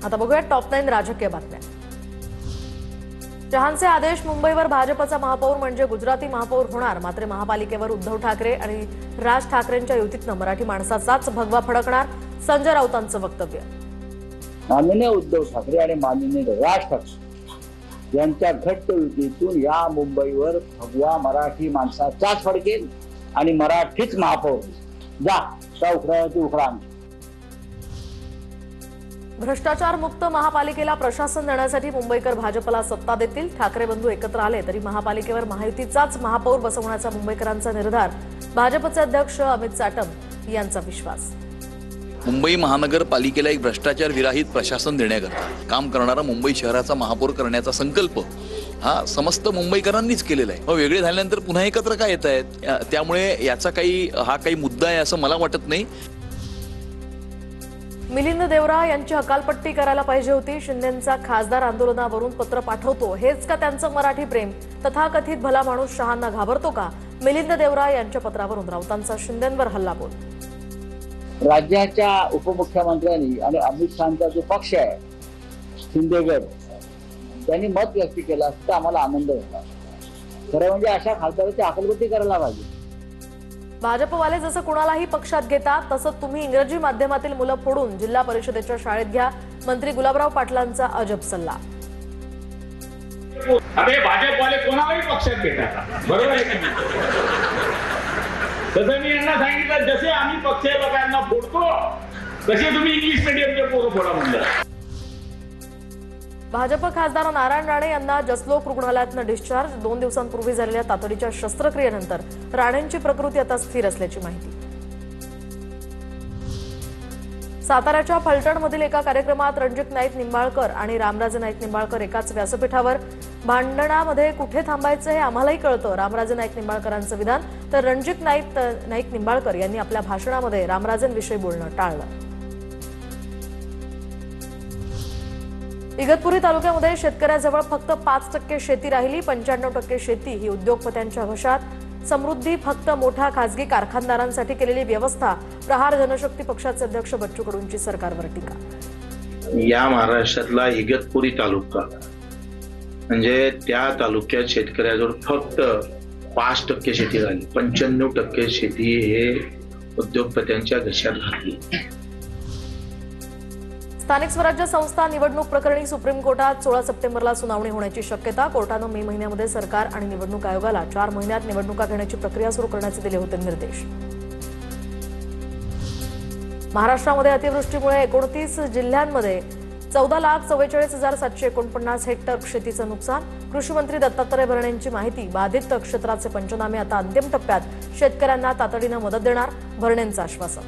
आता बघूया टॉप 9 राजकीय बातम्या। चव्हाणचे आदेश, मुंबईवर भाजपचा महापौर म्हणजे गुजराती महापौर होणार। मात्र महापालिकेवर उद्धव ठाकरे आणि राज ठाकरेंच्या युतीतनं मराठी माणसाचाच भगवा फडकणार, संजय राऊतांचं वक्तव्य। माननीय उद्धव ठाकरे आणि माननीय राज ठाकरे यांच्या घट्ट युतीतून या मुंबईवर भगवा मराठी माणसाचाच फडकेल आणि मराठीच महापौर जा उखडायची उखडा। भ्रष्टाचार मुक्त महापालिकेला प्रशासन देण्यासाठी मुंबईकर भाजपला सत्ता देतील। ठाकरे बंधू एकत्र आले तरी महापालिकेवर महायुतीचाच महापौर बसवण्याचा मुंबईकरांचा निर्धार, भाजपचे अध्यक्ष अमित साटम यांचा विश्वास। मुंबई महानगरपालिकेला एक भ्रष्टाचार विरहित प्रशासन देण्याकरता काम करणारा मुंबई शहराचा महापौर करण्याचा संकल्प हा समस्त मुंबईकरांनीच केलेला आहे। वेगळे झाल्यानंतर पुन्हा एकत्र काय येत आहेत, त्यामुळे याचा काही मुद्दा आहे असं मला वाटत नाही। मिलिंद देवरा यांची हकालपट्टी करायला पाहिजे होती। शिंदेंचा खासदार आंदोलनावरून पत्र पाठवतो, हेच का त्यांचं मराठी प्रेम? तथाकथित भला माणूस शहांना घाबरतो का? मिलिंद देवरा यांच्या पत्रावरून राऊतांचा शिंदेंवर हल्लाबोल। राज्याच्या उपमुख्यमंत्र्यांनी आणि अमित शहांचा जो पक्ष आहे शिंदेगड, त्यांनी मत व्यक्त केलं असतं आम्हाला आनंद होता। खरं म्हणजे अशा खासदाराची हकालपट्टी करायला पाहिजे। भाजपवाले जसं कुणालाही पक्षात घेतात तसं तुम्ही इंग्रजी माध्यमातील मुलं फोडून जिल्हा परिषदेच्या शाळेत घ्या, मंत्री गुलाबराव पाटलांचा अजब सल्ला। अरे भाजपवाले कोणालाही पक्षात घेतात, बरोबर आहे का? तसं मी यांना सांगितलं, जसे आम्ही पक्ष लोकांना फोडतो तसे तुम्ही इंग्लिश मीडियमचे पोरं फोडा म्हणलं। भाजप खासदार नारायण राणे यांना जसलोक रुग्णालयातनं डिस्चार्ज। 2 दिवसांपूर्वी झालेल्या तातडीच्या शस्त्रक्रियेनंतर राणेंची प्रकृती आता स्थिर असल्याची माहिती। साताऱ्याच्या फलटणमधील एका कार्यक्रमात रणजित नाईक निंबाळकर आणि रामराजे नाईक निंबाळकर एकाच व्यासपीठावर। भांडणामध्ये कुठे थांबायचं हे आम्हालाही कळतं, रामराजे नाईक निंबाळकरांचं विधान। तर रणजित नाईक निंबाळकर यांनी आपल्या भाषणामध्ये रामराजेंविषयी बोलणं टाळलं। इगतपुरी तालुक्यामध्ये शेतकऱ्याजवळ फक्त 5% शेती राहिली, 95% शेती ही उद्योगपत्यांच्या घशात। समृद्धी फक्त मोठ्या खासगी कारखानदारांसाठी केलेली व्यवस्था, प्रहार जनशक्ती पक्षाचे अध्यक्ष बच्चू कडूंची सरकारवर टीका। या महाराष्ट्रातला इगतपुरी तालुका म्हणजे त्या तालुक्यात शेतकऱ्याजवळ फक्त 5% शेती राहिली, 95% शेती हे उद्योगपत्यांच्या घशात घातली। स्थानिक स्वराज्य संस्था निवडणूक प्रकरणी सुप्रीम कोर्टात 16 सप्टेंबरला सुनावणी होण्याची शक्यता। कोर्टानं मे महिन्यामध्ये सरकार आणि निवडणूक आयोगाला 4 महिन्यात निवडणुका घेण्याची प्रक्रिया सुरू करण्याचे दिले होते निर्देश। महाराष्ट्रामध्ये अतिवृष्टीमुळे 29 जिल्ह्यांमध्ये 14,44,749 हेक्टर शेतीचं नुकसान। कृषी मंत्री दत्तात्रय भरणेंची माहिती, बाधित क्षेत्राचे पंचनामे आता अंतिम टप्प्यात, शेतकऱ्यांना तातडीनं मदत देणार, भरणेंचं आश्वासन।